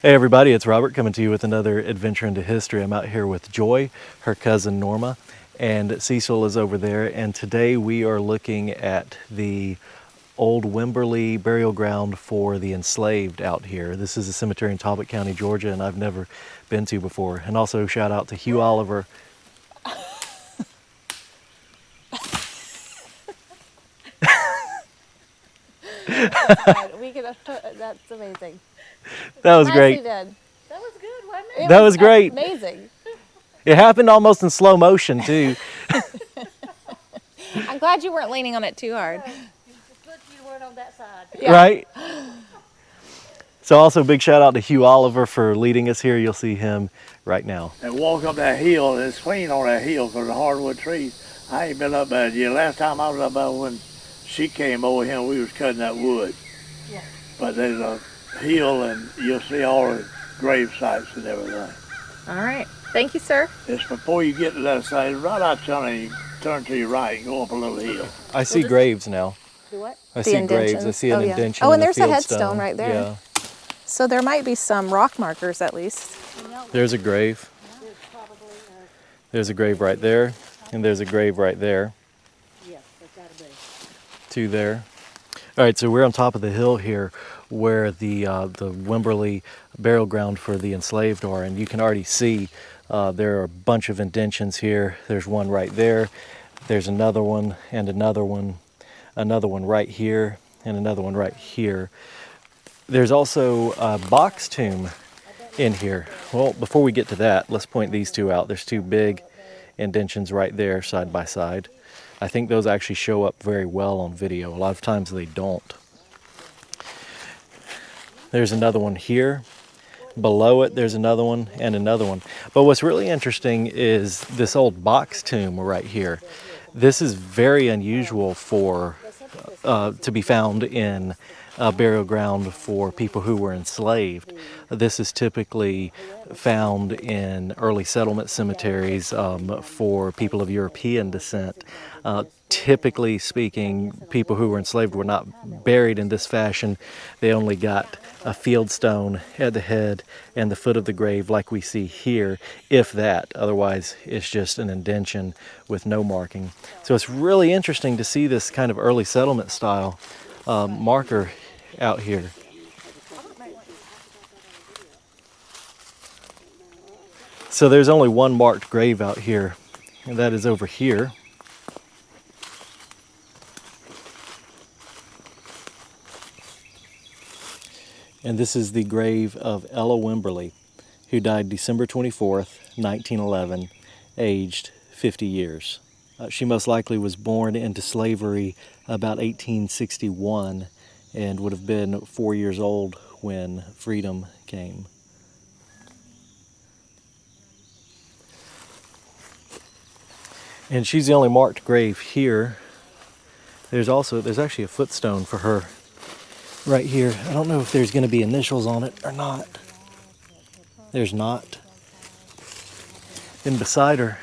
Hey everybody, it's Robert coming to you with another adventure into history. I'm out here with Joy, her cousin Norma, and Cecil is over there. And today we are looking at the old Wimberly burial ground for the enslaved out here. This is a cemetery in Talbot County, Georgia, and I've never been to before. And also shout out to Hugh Oliver. That's amazing. That was Nicely great. done. That was good, wasn't it? That was great. Amazing. It happened almost in slow motion too. I'm glad you weren't leaning on it too hard. It's good you weren't on that side. Yeah. Right? So also big shout out to Hugh Oliver for leading us here. You'll see him right now. And walk up that hill, and it's clean on that hill because the hardwood trees. I ain't been up there yet. Last time I was up there when she came over here, we was cutting that wood. Yeah. But there's a hill, and you'll see all the grave sites and everything. All right. Thank you, sir. It's before you get to that side, right out there, you turn to your right and go up a little hill. I see graves now. Do what? I see graves. I see an yeah. indention. Oh, and in there's the a fieldstone. headstone right there. Yeah. So there might be some rock markers at least. There's a grave. There's probably, There's a grave right there, and there's a grave right there. yes, there's gotta be. Two there. All right, so we're on top of the hill here, where the Wimberly burial ground for the enslaved are, and you can already see there are a bunch of indentions here. There's one right there. There's another one, and another one right here, and another one right here. There's also a box tomb in here. Well, before we get to that, let's point these two out. There's two big indentions right there, side by side. I think those actually show up very well on video. A lot of times they don't. There's another one here. Below it, there's another one and another one. But what's really interesting is this old box tomb right here. This is very unusual for to be found in a burial ground for people who were enslaved. This is typically found in early settlement cemeteries for people of European descent. Typically speaking, people who were enslaved were not buried in this fashion. They only got a fieldstone at the head and the foot of the grave like we see here, if that. Otherwise, it's just an indention with no marking. So it's really interesting to see this kind of early settlement style marker out here. So there's only one marked grave out here, and that is over here. And this is the grave of Ella Wimberly, who died December 24th, 1911, aged 50 years. She most likely was born into slavery about 1861 and would have been 4 years old when freedom came. And she's the only marked grave here. There's actually a footstone for her right here. I don't know if there's going to be initials on it or not. There's not. Then beside her,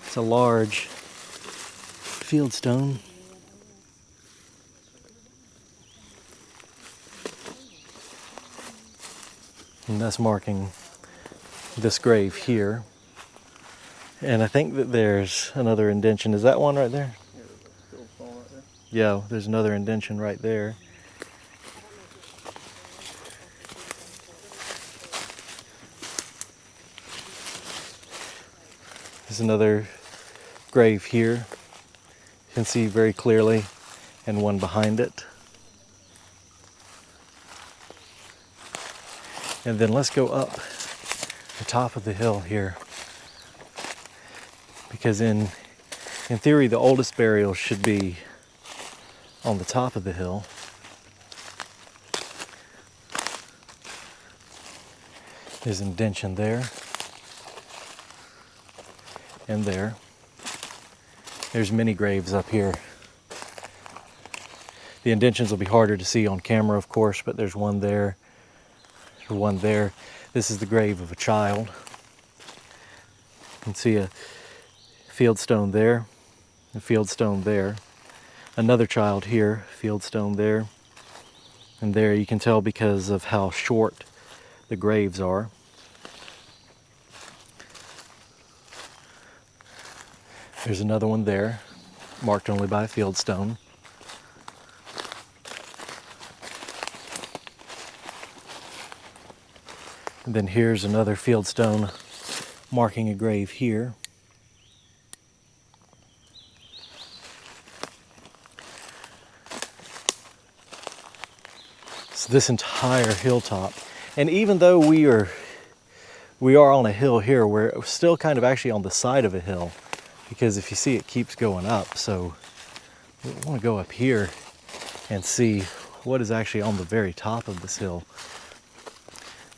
it's a large fieldstone. And that's marking this grave here. And I think that there's another indention. Is that one right there? Yeah, there's another indention right there. There's another grave here. You can see very clearly, and one behind it. And then let's go up the top of the hill here. Because in theory, the oldest burial should be on the top of the hill. There's an indention there. And there. There's many graves up here. The indentions will be harder to see on camera, of course, but there's one there. There's one there. This is the grave of a child. You can see a fieldstone there, a fieldstone there. Another child here, fieldstone there. And there you can tell because of how short the graves are. There's another one there, marked only by a fieldstone. And then here's another fieldstone marking a grave here. So this entire hilltop, and even though we are on a hill here, we're still kind of actually on the side of a hill, because if you see, it keeps going up. So we want to go up here and see what is actually on the very top of this hill.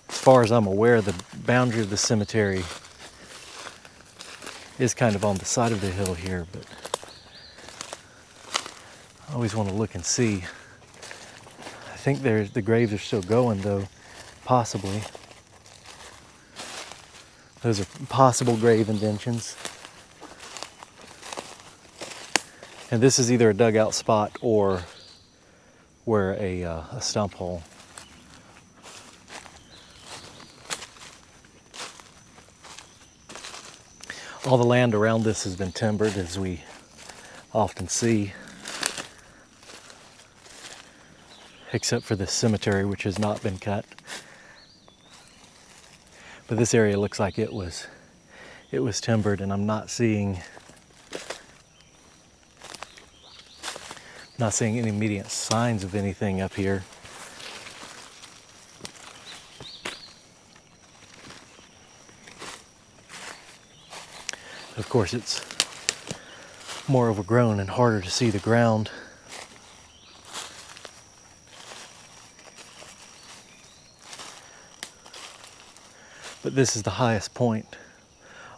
As far as I'm aware, the boundary of the cemetery is kind of on the side of the hill here, but I always want to look and see. I think the graves are still going though, possibly. Those are possible grave indentions. And this is either a dugout spot or where a stump hole. All the land around this has been timbered, as we often see, except for this cemetery, which has not been cut. But this area looks like it was timbered, and I'm not seeing any immediate signs of anything up here. Of course, it's more overgrown and harder to see the ground. But this is the highest point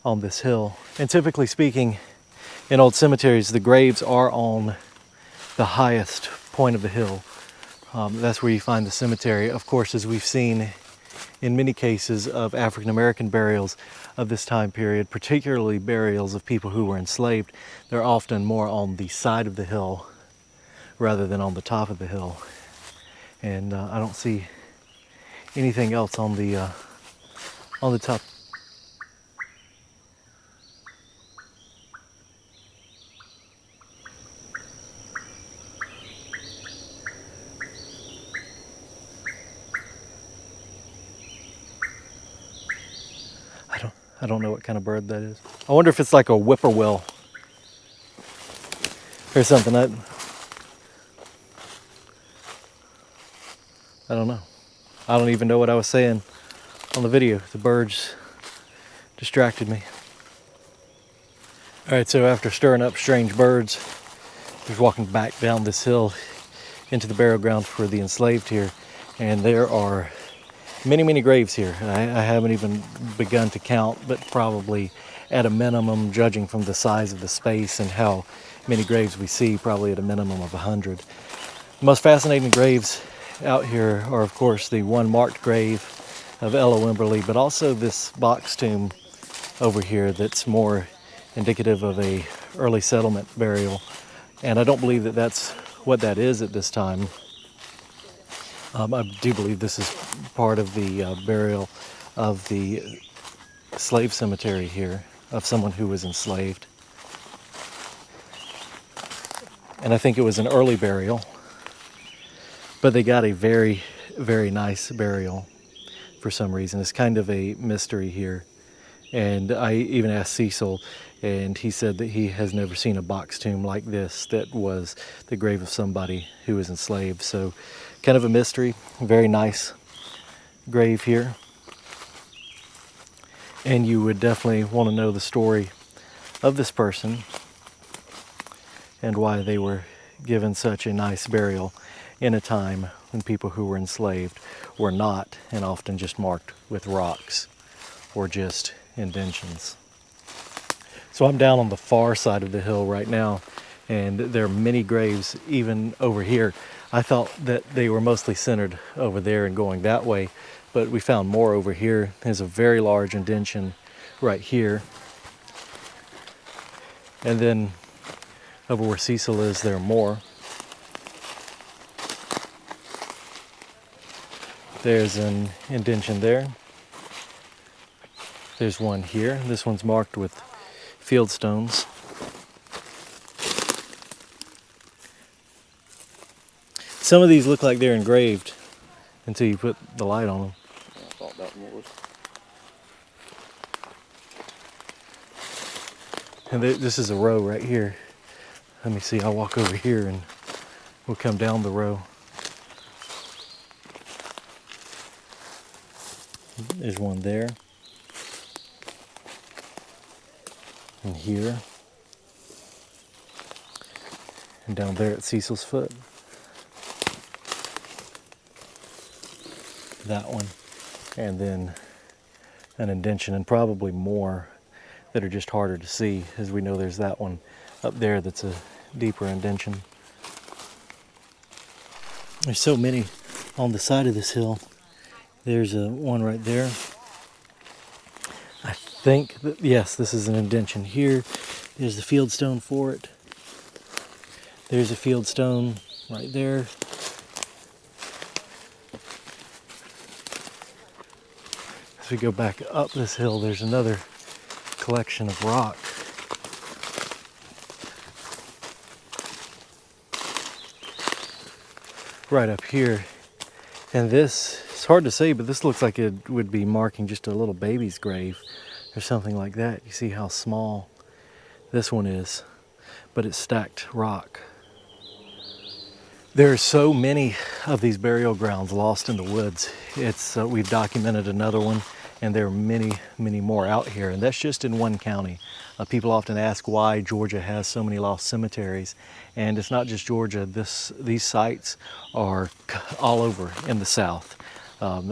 on this hill. And typically speaking, in old cemeteries, the graves are on the highest point of the hill. That's where you find the cemetery. Of course, as we've seen in many cases of African American burials of this time period, particularly burials of people who were enslaved, they're often more on the side of the hill rather than on the top of the hill. And I don't see anything else on the top. I don't know what kind of bird that is. I wonder if it's like a whippoorwill or something. I don't know. I don't even know what I was saying on the video. The birds distracted me. All right, so after stirring up strange birds, just walking back down this hill into the burial ground for the enslaved here, and there are many graves here. I haven't even begun to count, but probably at a minimum, judging from the size of the space and how many graves we see, probably at a minimum of 100. The most fascinating graves out here are, of course, the unmarked grave of Ella Wimberly, but also this box tomb over here that's more indicative of a early settlement burial. And I don't believe that that's what that is at this time. I do believe this is part of the burial of the slave cemetery here, of someone who was enslaved. And I think it was an early burial, but they got a very nice burial for some reason. It's kind of a mystery here. And I even asked Cecil, and he said that he has never seen a box tomb like this that was the grave of somebody who was enslaved. So kind of a mystery. Very nice grave here. And you would definitely want to know the story of this person and why they were given such a nice burial in a time when people who were enslaved were not, and often just marked with rocks or just indentions. So I'm down on the far side of the hill right now, and there are many graves even over here. I thought that they were mostly centered over there and going that way, but we found more over here. There's a very large indention right here. And then over where Cecil is, there are more. There's an indention there. There's one here. This one's marked with fieldstones. Some of these look like they're engraved until you put the light on them. I thought that one was. And this is a row right here. Let me see, I'll walk over here and we'll come down the row. There's one there. And here. And down there at Cecil's foot. That one. And then an indention, and probably more that are just harder to see, as we know there's that one up there that's a deeper indention. There's so many on the side of this hill. There's one right there. I think that, yes, this is an indention here. There's the fieldstone for it. There's a fieldstone right there. As we go back up this hill, there's another collection of rock. Right up here. And this, it's hard to say, but this looks like it would be marking just a little baby's grave or something like that. You see how small this one is, but it's stacked rock. There are so many of these burial grounds lost in the woods. We've documented another one, and there are many, many more out here, and that's just in one county. People often ask why Georgia has so many lost cemeteries, and it's not just Georgia. These sites are all over in the South.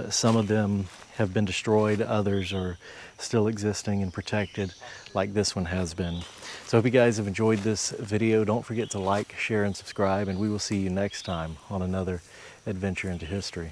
Some of them have been destroyed, others are still existing and protected, like this one has been. So I hope you guys have enjoyed this video. Don't forget to like, share, and subscribe, and we will see you next time on another adventure into history.